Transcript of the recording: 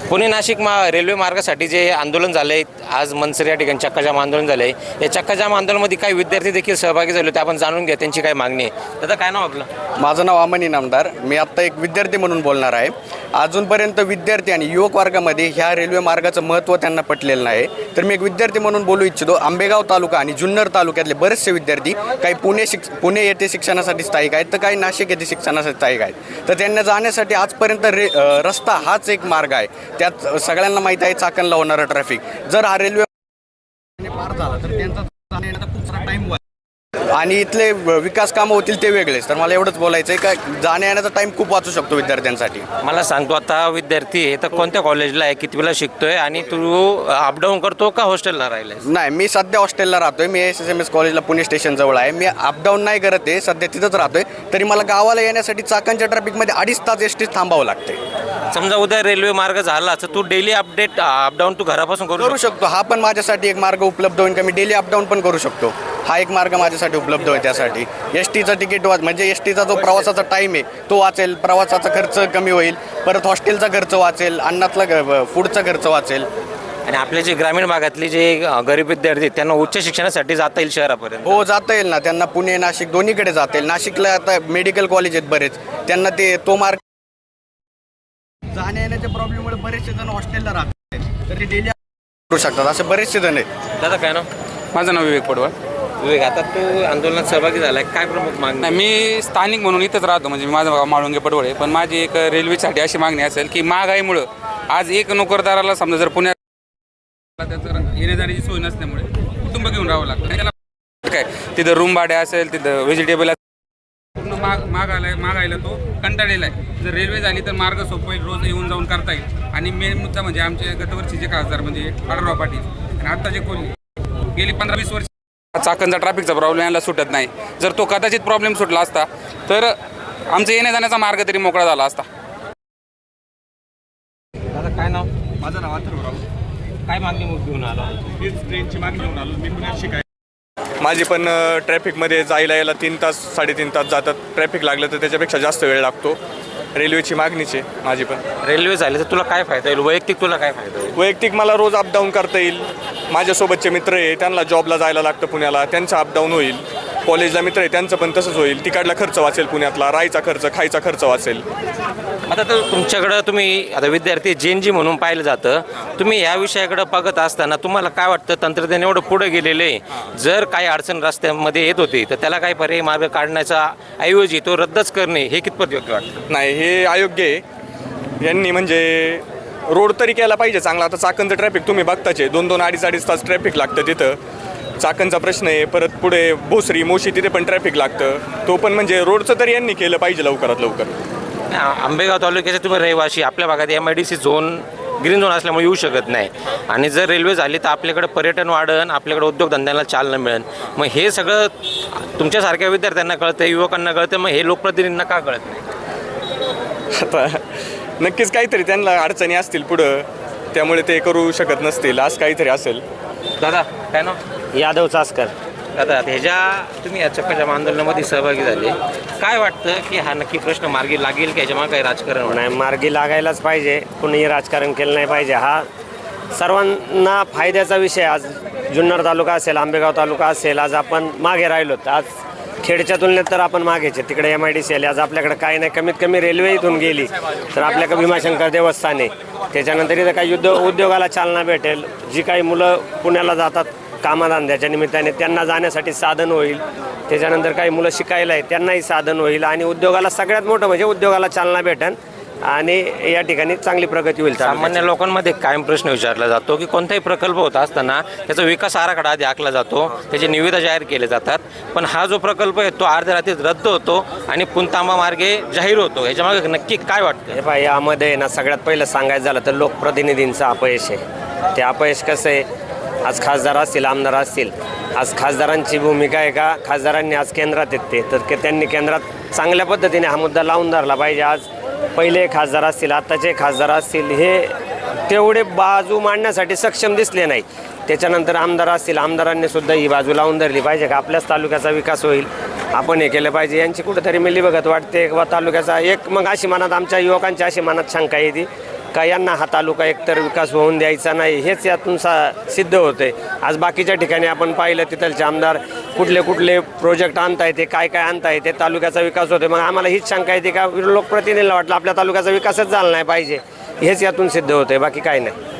Pune Nashik railway मार्गासाठी जे आंदोलन झालं आहे, आज मनसर या ठिकाणी चक्काजाम आंदोलन झालं आहे. या चक्काजाम आंदोलनामध्ये काही विद्यार्थी देखील सहभागी झाले होते. आपण जाणून घ्या त्यांची काय मागणी आहे. दादा, काय नाव आपलं? माझं नाव अमन इनामदार. मी आत्ता एक विद्यार्थी म्हणून बोलणार आहे. अजूनपर्यंत विद्यार्थी आणि युवक वर्गामध्ये ह्या रेल्वे मार्गाचं महत्त्व त्यांना पटलेलं नाही. तर मी एक विद्यार्थी म्हणून बोलू इच्छितो. आंबेगाव तालुका आणि जुन्नर तालुक्यातले बरेचसे विद्यार्थी काही पुणे येथे शिक्षणासाठी स्थायिक आहेत, तर काही नाशिक येथे शिक्षणासाठी स्थायिक आहेत. तर त्यांना जाण्यासाठी आजपर्यंत रस्ता हाच एक मार्ग आहे. त्यात सगळ्यांना माहीत आहे चाकणला होणारं ट्रॅफिक. जर हा रेल्वे पार झाला तर त्यांचा जाण्याचा खूप सारा टाईम आणि इथले विकास कामं होतील ते वेगळेच. तर मला एवढंच बोलायचं आहे का जाण्या येण्याचा टाईम खूप वाचू शकतो विद्यार्थ्यांसाठी. मला सांगतो, आता विद्यार्थी आहे तर कोणत्या कॉलेजला आहे, कितवीला शिकतोय आणि तू अपडाऊन करतो का हॉस्टेलला राहिलाय? नाही, मी सध्या हॉस्टेलला राहतोय. मी SSMS कॉलेजला पुणे स्टेशन जवळ आहे. मी अपडाऊन नाही करत आहे, सध्या तिथंच राहतोय. तरी मला गावाला येण्यासाठी चाकणच्या ट्रॅफिकमध्ये 2.5 तास ST थांबावं लागते. समजा उद्या रेल्वे मार्ग झाला तर तू डेली अपडाऊन तू घरापासून करू शकतो. हा पण माझ्यासाठी एक मार्ग उपलब्ध होईल का मी डेली अपडाऊन पण करू शकतो. हा एक मार्ग माझ्यासाठी उपलब्ध होईल. त्यासाठी STचं तिकीट म्हणजे STचा जो प्रवासाचा टाईम आहे तो वाचेल, प्रवासाचा खर्च कमी होईल, परत हॉस्टेलचा खर्च वाचेल, अन्नातला फूडचा खर्च वाचेल. आणि आपले जे ग्रामीण भागातले जे गरीब विद्यार्थी आहेत त्यांना उच्च शिक्षणासाठी जाता येईल शहरापर्यंत. हो, जाता येईल ना. त्यांना पुणे नाशिक दोन्हीकडे जाता येईल. नाशिकला आता मेडिकल कॉलेज आहेत बरेच, त्यांना तो मार्ग जाण्या येण्याच्या प्रॉब्लेममुळे बरेचसे जण हॉस्टेलला राहतात, तर ते डेली करू शकतात. असे बरेचसे जण आहेत. दादा, काय नाव? माझं नाव विवेक पडवळ. विवेक, आता तू आंदोलनात सहभागी झालाय, काय प्रमुख मागणी? नाही, मी स्थानिक म्हणून इथंच राहतो. म्हणजे माझं गाव माळुंगे पडवळ आहे. पण माझी एक रेल्वेसाठी अशी मागणी असेल की महागाईमुळं आज एक नोकरदाराला समजा जर पुण्यात त्याचं येण्याजाण्याची सोय नसल्यामुळे कुटुंब घेऊन राहावं लागतं. त्याला काय तिथं रूम भाडे असेल, तिथं व्हेजिटेबल पूर्ण मागायला तो कंटाळलेला आहे. जर रेल्वे झाली तर मार्ग सोपं होईल, रोज येऊन जाऊन करता येईल. आणि मेन मुद्दा म्हणजे आमचे गतवर्षीचे खासदार म्हणजे आढळराव पाटील आणि आता जे कोणी गेली 15-20 वर्ष चाकणचा ट्रॅफिकचा प्रॉब्लेम याला सुटत नाही. जर तो कदाचित प्रॉब्लेम सुटला असता तर आमचा येण्या जाण्याचा मार्ग तरी मोकळा झाला असता. दादा, काय नाव? माझं नाव अथर्वराव. काय मागणी मग घेऊन आलो? हीच ट्रेनची मागणी घेऊन आलो. मी पुण्यात शिकाय माझी पण ट्रॅफिकमध्ये जायला यायला 3 तास 3.5 तास जातात. ट्रॅफिक लागलं तर त्याच्यापेक्षा जास्त वेळ लागतो. रेल्वेची मागणीच आहे माझी पण. रेल्वे झाली तर तुला काय फायदा येईल? वैयक्तिक तुला काय फायदा होईल? वैयक्तिक मला रोज अपडाऊन करता येईल. माझ्यासोबतचे मित्र आहे, त्यांना जॉबला जायला लागतं पुण्याला, त्यांचं अपडाऊन होईल. कॉलेजला मित्र आहे त्यांचं पण तसंच होईल. तिकडला खर्च वाचेल, पुण्यातला राहायचा खर्च, खायचा खर्च वाचेल. आता तर तुमच्याकडं तुम्ही आता विद्यार्थी JNG म्हणून पाहिलं जातं. तुम्ही ह्या विषयाकडे बघत असताना तुम्हाला काय वाटतं? तंत्रज्ञान एवढं पुढे गेलेलं आहे, जर काही अडचण रस्त्यामध्ये येत होती तर त्याला काही पर्यायी मार्ग काढण्याचा ऐवजी तो रद्दच करणे हे कितपत योग्य वाटतं? नाही, हे अयोग्य आहे. यांनी म्हणजे रोड तरी केला पाहिजे चांगला. आता चाकणचं ट्रॅफिक तुम्ही बघताच आहे, 2-2, 2.5 तास ट्रॅफिक लागतं तिथं. चाकणचा प्रश्न आहे. परत पुढे भोसरी मोशी तिथे पण ट्रॅफिक लागतं. तो पण म्हणजे रोडचं तरी यांनी केलं पाहिजे लवकरात लवकर. आंबेगाव तालुक्याचे तुम्ही रहिवासी, आपल्या भागात MIDC झोन ग्रीन झोन असल्यामुळे येऊ शकत नाही. आणि जर रेल्वे झाली तर आपल्याकडे पर्यटन वाढन, आपल्याकडे उद्योगधंद्याला चालना मिळेल. मग हे सगळं तुमच्यासारख्या विद्यार्थ्यांना कळतं, युवकांना कळतं, मग हे लोकप्रतिनिधींना का कळत नाही? आता नक्कीच काहीतरी त्यांना अडचणी असतील पुढं, त्यामुळे ते करू शकत नसतील. आज काहीतरी असेल. दादा, काय नाव? यादव चासकर. दादा, ह्याच्या तुम्ही या चक्काजाम आंदोलनामध्ये सहभागी झाले, काय वाटतं की हा नक्की प्रश्न मार्गी लागेल की ह्याच्यामुळे काही राजकारण होणार? नाही, मार्गी लागायलाच पाहिजे. कुणीही राजकारण केलं नाही पाहिजे. हा सर्वांना फायद्याचा विषय. आज जुन्नर तालुका असेल, आंबेगाव तालुका असेल, आज आपण मागे राहिलो. आज खेडच्या तुलनेत तर आपण मागेचे. तिकडे MIDC आली, आज आपल्याकडे काही नाही. कमीत कमी रेल्वे इथून गेली तर आपल्याकडे भीमाशंकर देवस्थान आहे. त्याच्यानंतर इथं काही उद्योगाला चालना भेटेल. जी काही मुलं पुण्याला जातात कामाधंद्याच्या निमित्ताने त्यांना जाण्यासाठी साधन होईल. त्याच्यानंतर काही मुलं शिकायला आहे त्यांनाही साधन होईल. आणि उद्योगाला सगळ्यात मोठं म्हणजे उद्योगाला चालना भेटेल आणि या ठिकाणी चांगली प्रगती होईल. सामान्य लोकांमध्ये कायम प्रश्न विचारला जातो की कोणताही प्रकल्प होत असताना त्याचा विकास आराखडा आधी आखला जातो, त्याचे निविदा जाहीर केले जातात. पण हा जो प्रकल्प आहे तो अर्ध्या रात्रीत रद्द होतो आणि पुनतांबा मार्गे जाहीर होतो. ह्याच्यामागे नक्की काय वाटतं? हे पाय, यामध्ये ना सगळ्यात पहिलं सांगायचं झालं तर लोकप्रतिनिधींचं अपयश आहे. ते अपयश कसं आहे? आज खासदार असतील, आमदार असतील, आज खासदारांची भूमिका आहे का? खासदारांनी आज केंद्रात येते तर त्यांनी केंद्रात चांगल्या पद्धतीने हा मुद्दा लावून धरला पाहिजे. आज पहिले खासदार असतील, आत्ताचे खासदार असतील, हे तेवढे बाजू मांडण्यासाठी सक्षम दिसले नाही. त्याच्यानंतर आमदार असतील, आमदारांनी सुद्धा ही बाजू लावून धरली पाहिजे का आपल्याच तालुक्याचा विकास होईल, आपण हे केलं पाहिजे. यांची कुठेतरी मिलीभगत वाटते किंवा तालुक्याचा एक मग अशी मनात आमच्या युवकांची अशी मनात शंका येते का यांना हा तालुका एकतर विकास होऊन द्यायचा नाही, हेच यातून सिद्ध होते. आज बाकीच्या ठिकाणी आपण पाहिलं तिथलचे आमदार कुठले कुठले प्रोजेक्ट आणता येते, काय काय आणता येते, तालुक्याचा विकास होते. मग आम्हाला हीच शंका येते का लोकप्रतिनिधीला वाटलं आपल्या तालुक्याचा विकासच झाला नाही पाहिजे, हेच यातून सिद्ध होते, बाकी काही नाही.